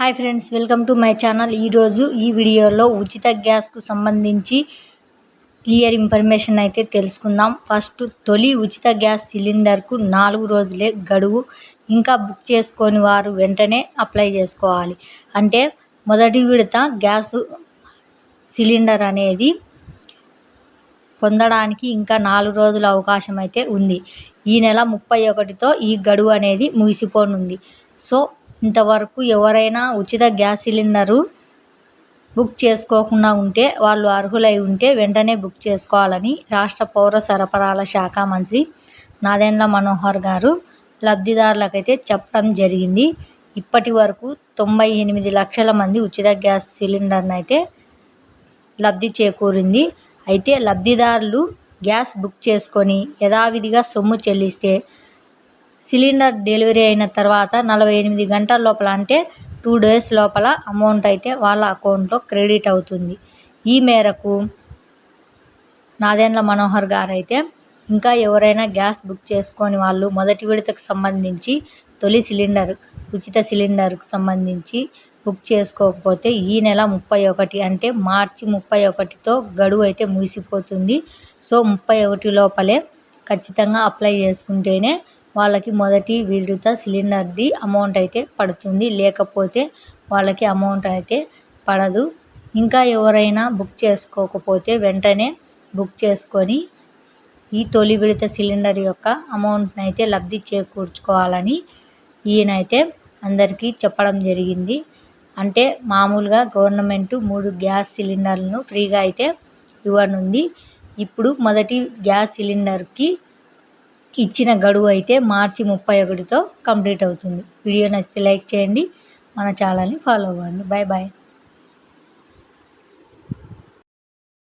Hi friends, welcome to my channel. ఈరోజు ఈ వీడియోలో ఉచిత గ్యాస్కు సంబంధించి క్లియర్ ఇన్ఫర్మేషన్ అయితే తెలుసుకుందాం. ఫస్ట్, తొలి ఉచిత గ్యాస్ సిలిండర్కు 4 రోజులే గడువు. ఇంకా బుక్ చేసుకోని వారు వెంటనే అప్లై చేసుకోవాలి. అంటే మొదటి విడత గ్యాస్ సిలిండర్ అనేది పొందడానికి ఇంకా 4 రోజుల అవకాశం అయితే ఉంది. ఈ నెల 31తో ఈ గడువు అనేది ముగిసిపోనుంది. సో ఇంతవరకు ఎవరైనా ఉచిత గ్యాస్ సిలిండరు బుక్ చేసుకోకుండా ఉంటే వాళ్ళు అర్హులై ఉంటే వెంటనే బుక్ చేసుకోవాలని రాష్ట్ర పౌర సరఫరాల శాఖ మంత్రి నాదెండ్ల మనోహర్ గారు లబ్ధిదారులకైతే చెప్పడం జరిగింది. ఇప్పటి వరకు 98 లక్షల మంది ఉచిత గ్యాస్ సిలిండర్ను అయితే లబ్ధి చేకూరింది. అయితే లబ్ధిదారులు గ్యాస్ బుక్ చేసుకొని యథావిధిగా సొమ్ము చెల్లిస్తే సిలిండర్ డెలివరీ అయిన తర్వాత 48 గంటల లోపల, అంటే 2 days లోపల అమౌంట్ అయితే వాళ్ళ అకౌంట్లో క్రెడిట్ అవుతుంది. ఈ మేరకు నాదెండ్ల మనోహర్ గారు అయితే ఇంకా ఎవరైనా గ్యాస్ బుక్ చేసుకొని వాళ్ళు మొదటి విడతకు సంబంధించి తొలి సిలిండర్ ఉచిత సిలిండర్కు సంబంధించి బుక్ చేసుకోకపోతే ఈ నెల 31 అంటే మార్చి 31తో గడువు అయితే ముగిసిపోతుంది. సో 31 లోపలే ఖచ్చితంగా అప్లై చేసుకుంటేనే వాళ్ళకి మొదటి విడత సిలిండర్ది అమౌంట్ అయితే పడుతుంది. లేకపోతే వాళ్ళకి అమౌంట్ అయితే పడదు. ఇంకా ఎవరైనా బుక్ చేసుకోకపోతే వెంటనే బుక్ చేసుకొని ఈ తొలి విడత సిలిండర్ యొక్క అమౌంట్ని అయితే లబ్ధి చేకూర్చుకోవాలని ఈయనైతే అందరికీ చెప్పడం జరిగింది. అంటే మామూలుగా గవర్నమెంట్ 3 గ్యాస్ సిలిండర్లను ఫ్రీగా అయితే ఇవ్వనుంది. ఇప్పుడు మొదటి గ్యాస్ సిలిండర్కి ఇచ్చిన గడువు అయితే మార్చి 31తో కంప్లీట్ అవుతుంది. వీడియో నచ్చితే లైక్ చేయండి, మన ఛానల్ని ఫాలో అవ్వండి. Bye bye.